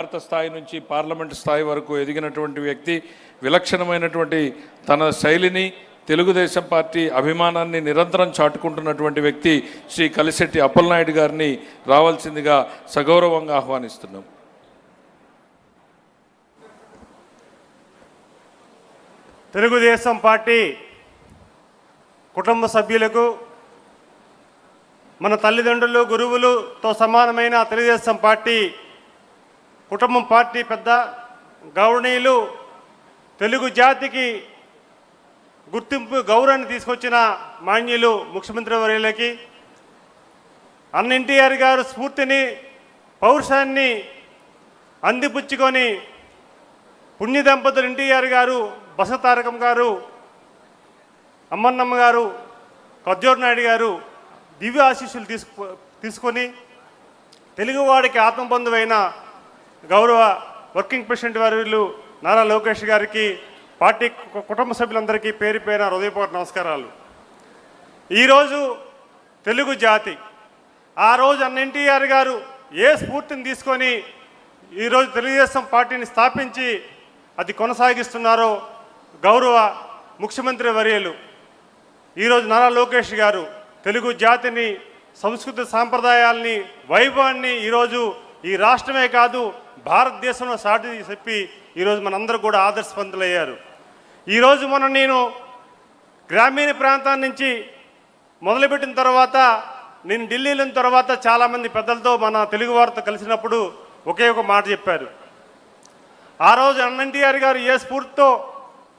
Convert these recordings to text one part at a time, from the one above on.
భారత స్థాయి నుంచి పార్లమెంట్ స్థాయి వరకు ఎదిగినటువంటి వ్యక్తి, విలక్షణమైనటువంటి తన శైలిని, తెలుగుదేశం పార్టీ అభిమానాన్ని నిరంతరం చాటుకుంటున్నటువంటి వ్యక్తి శ్రీ కలిశెట్టి అప్పలనాయుడు గారిని రావాల్సిందిగా సగౌరవంగా ఆహ్వానిస్తున్నాం. తెలుగుదేశం పార్టీ కుటుంబ సభ్యులకు, మన తల్లిదండ్రులు, గురువులతో సమానమైన తెలుగుదేశం పార్టీ కుటుంబం పార్టీ పెద్ద గౌరవనీయులు, తెలుగు జాతికి గుర్తింపు గౌరవాన్ని తీసుకొచ్చిన మాన్యులు ముఖ్యమంత్రి వర్యులకి, అన్న ఎన్టీఆర్ గారు స్ఫూర్తిని, పౌరుషాన్ని అందిపుచ్చుకొని పుణ్య దంపతులు ఎన్టీఆర్ గారు, బసవతారకం గారు, అమ్మన్నమ్మ గారు, కజ్జోర్ నాయుడు గారు దివ్య ఆశీస్సులు తీసుకొని తెలుగువాడికి ఆత్మబంధువైన గౌరవ వర్కింగ్ ప్రెసిడెంట్ వర్యులు నారా లోకేష్ గారికి, పార్టీ కుటుంబ సభ్యులందరికీ పేరు పేరున హృదయపూర్వక నమస్కారాలు. ఈరోజు తెలుగు జాతి, ఆ రోజు అన్న ఎన్టీఆర్ గారు ఏ స్ఫూర్తిని తీసుకొని ఈరోజు తెలుగుదేశం పార్టీని స్థాపించి అది కొనసాగిస్తున్నారో గౌరవ ముఖ్యమంత్రి వర్యులు ఈరోజు నారా లోకేష్ గారు తెలుగు జాతిని, సంస్కృతి సాంప్రదాయాల్ని, వైభవాన్ని ఈరోజు ఈ రాష్ట్రమే కాదు భారతదేశంలో సాటి చెప్పి ఈరోజు మనందరూ కూడా ఆదర్శవంతులయ్యారు. ఈరోజు నేను గ్రామీణ ప్రాంతాల నుంచి మొదలుపెట్టిన తర్వాత, నేను ఢిల్లీలో తర్వాత చాలామంది పెద్దలతో మన తెలుగు వారితో కలిసినప్పుడు ఒకే ఒక మాట చెప్పారు. ఆ రోజు అన్న ఎన్టీఆర్ గారు ఏ స్ఫూర్తితో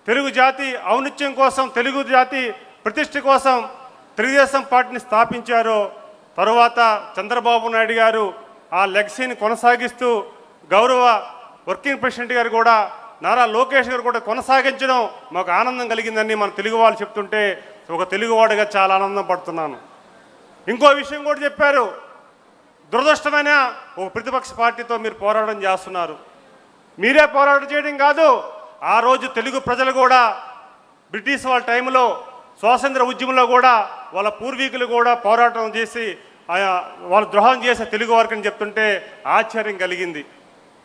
తెలుగు జాతి ఔన్నత్యం కోసం, తెలుగు జాతి ప్రతిష్ఠ కోసం తెలుగుదేశం పార్టీని స్థాపించారో, తరువాత చంద్రబాబు నాయుడు గారు ఆ లెగసీని కొనసాగిస్తూ గౌరవ వర్కింగ్ ప్రెసిడెంట్ గారు కూడా, నారా లోకేష్ గారు కూడా కొనసాగించడం మాకు ఆనందం కలిగిందని మన తెలుగు వాళ్ళు చెప్తుంటే ఒక తెలుగువాడిగా చాలా ఆనందం పడుతున్నాను. ఇంకో విషయం కూడా చెప్పారు, దురదృష్టమైన ఒక ప్రతిపక్ష పార్టీతో మీరు పోరాటం చేస్తున్నారు. మీరే పోరాటం చేయడం కాదు, ఆ రోజు తెలుగు ప్రజలు కూడా బ్రిటిష్ వాళ్ళ టైంలో స్వాతంత్ర ఉద్యమంలో కూడా వాళ్ళ పూర్వీకులు కూడా పోరాటం చేసి వాళ్ళు ద్రోహం చేసే తెలుగు వారికి చెప్తుంటే ఆశ్చర్యం కలిగింది.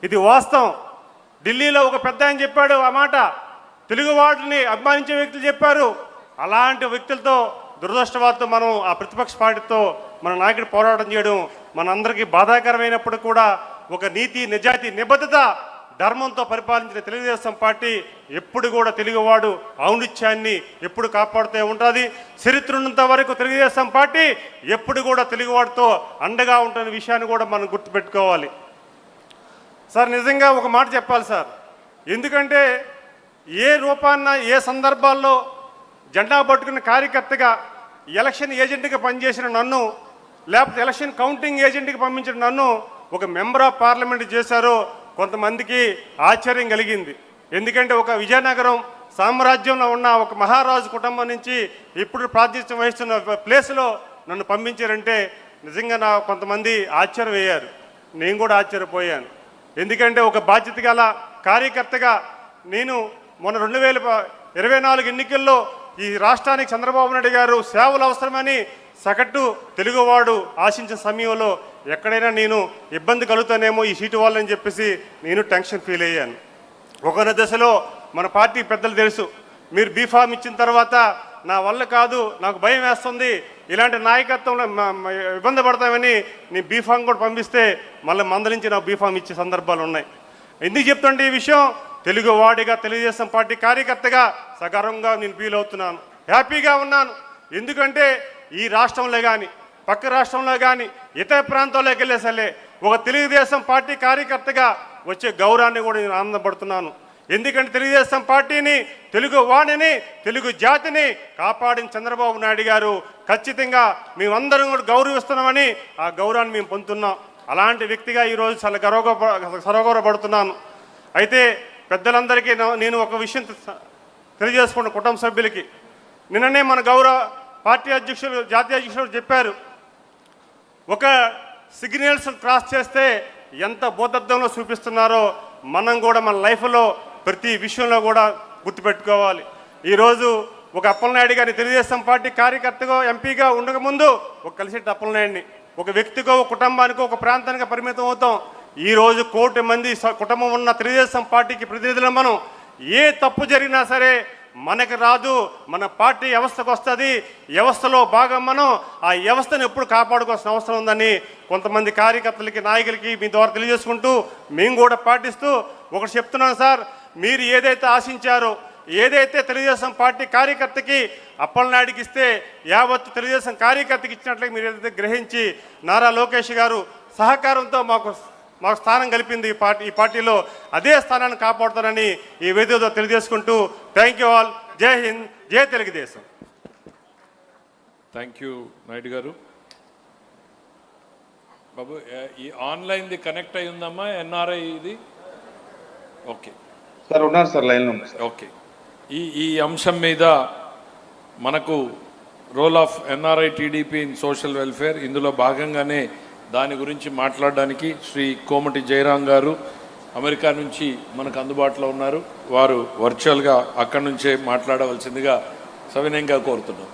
ఇది వాస్తవం. ఢిల్లీలో ఒక పెద్ద ఆయన చెప్పాడు ఆ మాట, తెలుగువాడిని అభిమానించే వ్యక్తులు చెప్పారు. అలాంటి వ్యక్తులతో దురదృష్టవార్త మనం ఆ ప్రతిపక్ష పార్టీతో మన నాయకుడు పోరాటం చేయడం మనందరికీ బాధాకరమైనప్పుడు కూడా ఒక నీతి, నిజాయితీ, నిబద్ధత, ధర్మంతో పరిపాలించిన తెలుగుదేశం పార్టీ ఎప్పుడు కూడా తెలుగువాడు ఔన్నత్యాన్ని ఎప్పుడు కాపాడుతూ ఉంటుంది. చరిత్ర ఉన్నంత వరకు తెలుగుదేశం పార్టీ ఎప్పుడు కూడా తెలుగువాడితో అండగా ఉంటున్న విషయాన్ని కూడా మనం గుర్తుపెట్టుకోవాలి. సార్, నిజంగా ఒక మాట చెప్పాలి సార్, ఎందుకంటే ఏ రూపాన్న, ఏ సందర్భాల్లో జెండా పట్టుకున్న కార్యకర్తగా, ఎలక్షన్ ఏజెంట్గా పనిచేసిన నన్ను, లేకపోతే ఎలక్షన్ కౌంటింగ్ ఏజెంట్గా పంపించిన నన్ను ఒక మెంబర్ ఆఫ్ పార్లమెంట్ చేశారో కొంతమందికి ఆశ్చర్యం కలిగింది. ఎందుకంటే ఒక విజయనగరం సామ్రాజ్యంలో ఉన్న ఒక మహారాజు కుటుంబం నుంచి ఇప్పుడు ప్రాతినిధ్యం వహిస్తున్న ప్లేస్లో నన్ను పంపించారంటే నిజంగా కొంతమంది ఆశ్చర్యపోయారు. నేను కూడా ఆశ్చర్యపోయాను. ఎందుకంటే ఒక బాధ్యత గల కార్యకర్తగా నేను మొన్న 2024 ఎన్నికల్లో ఈ రాష్ట్రానికి చంద్రబాబు నాయుడు గారు సేవలు అవసరమని సగటు తెలుగువాడు ఆశించిన సమయంలో ఎక్కడైనా నేను ఇబ్బంది కలుగుతానేమో ఈ సీటు వాళ్ళని చెప్పేసి నేను టెన్షన్ ఫీల్ అయ్యాను. ఒక దశలో మన పార్టీ పెద్దలు తెలుసు, మీరు బీఫామ్ ఇచ్చిన తర్వాత నా వల్ల కాదు, నాకు భయం వేస్తుంది, ఇలాంటి నాయకత్వంలో ఇబ్బంది పడతామని నేను బీఫామ్ కూడా పంపిస్తే మళ్ళీ మందలించి నాకు బీఫామ్ ఇచ్చే సందర్భాలు ఉన్నాయి. ఎందుకు చెప్తుంటే ఈ విషయం, తెలుగువాడిగా, తెలుగుదేశం పార్టీ కార్యకర్తగా సగర్వంగా నేను ఫీల్ అవుతున్నాను, హ్యాపీగా ఉన్నాను. ఎందుకంటే ఈ రాష్ట్రంలో కానీ, పక్క రాష్ట్రంలో కానీ, ఇతర ప్రాంతాల్లోకి వెళ్ళేసలే ఒక తెలుగుదేశం పార్టీ కార్యకర్తగా వచ్చే గౌరవాన్ని కూడా నేను ఆనందపడుతున్నాను. ఎందుకంటే తెలుగుదేశం పార్టీని, తెలుగు వాణిని, తెలుగు జాతిని కాపాడిన చంద్రబాబు నాయుడు గారు ఖచ్చితంగా మేమందరం కూడా గౌరవిస్తున్నామని ఆ గౌరవాన్ని మేము పొందుతున్నాం. అలాంటి వ్యక్తిగా ఈరోజు చాలా గౌరవపడుతున్నాను. అయితే పెద్దలందరికీ నేను ఒక విషయం తెలియజేసుకున్న కుటుంబ సభ్యులకి, నిన్ననే మన గౌరవ పార్టీ అధ్యక్షులు, జాతీయ అధ్యక్షులు చెప్పారు, ఒక సిగ్నల్స్ క్రాస్ చేస్తే ఎంత భూతత్వంలో చూపిస్తున్నారో మనం కూడా మన లైఫ్లో ప్రతి విషయంలో కూడా గుర్తుపెట్టుకోవాలి. ఈరోజు ఒక అప్పలనాయుడు గారిని తెలుగుదేశం పార్టీ కార్యకర్తగా, ఎంపీగా ఉండకముందు ఒక కలిశెట్టి అప్పలనాయుడిని ఒక వ్యక్తికో, ఒక కుటుంబానికో, ఒక ప్రాంతానికి పరిమితం అవుతాం. ఈరోజు 1 కోటి మంది కుటుంబం ఉన్న తెలుగుదేశం పార్టీకి ప్రతినిధులు మనం ఏ తప్పు జరిగినా సరే మనకు రాదు, మన పార్టీ వ్యవస్థకు వస్తుంది, వ్యవస్థలో భాగం మనం ఆ వ్యవస్థను ఎప్పుడు కాపాడుకోవాల్సిన అవసరం ఉందని కొంతమంది కార్యకర్తలకి నాయకులకి మీ ద్వారా తెలియజేసుకుంటూ మేము కూడా పాటిస్తూ ఒకటి చెప్తున్నాను సార్, మీరు ఏదైతే ఆశించారో, ఏదైతే తెలుగుదేశం పార్టీ కార్యకర్తకి అప్పలనాయుడికి ఇస్తే యావత్తు తెలుగుదేశం కార్యకర్తకి ఇచ్చినట్లయితే మీరు ఏదైతే గ్రహించి నారా లోకేష్ గారు సహకారంతో మాకు స్థానం కల్పింది ఈ పార్టీలో, అదే స్థానాన్ని కాపాడుతారని ఈ వేదికతో తెలియజేసుకుంటూ థ్యాంక్ యూ ఆల్. జై హింద్, జై తెలుగుదేశం. థ్యాంక్ యూ నాయుడు గారు. బాబు ఈ ఆన్లైన్ది కనెక్ట్ అయి ఉందమ్మా ఎన్ఆర్ఐ ఇది? ఓకే సార్ ఉన్నారు సార్, లైన్లో ఉన్నారు సార్. ఓకే, ఈ అంశం మీద మనకు role of NRI TDP in social welfare, ఇందులో భాగంగానే దాని గురించి మాట్లాడడానికి శ్రీ కోమటి జయరాం గారు అమెరికా నుంచి మనకు అందుబాటులో ఉన్నారు. వారు వర్చువల్గా అక్కడి నుంచే మాట్లాడవలసిందిగా సవినయంగా కోరుతున్నాం.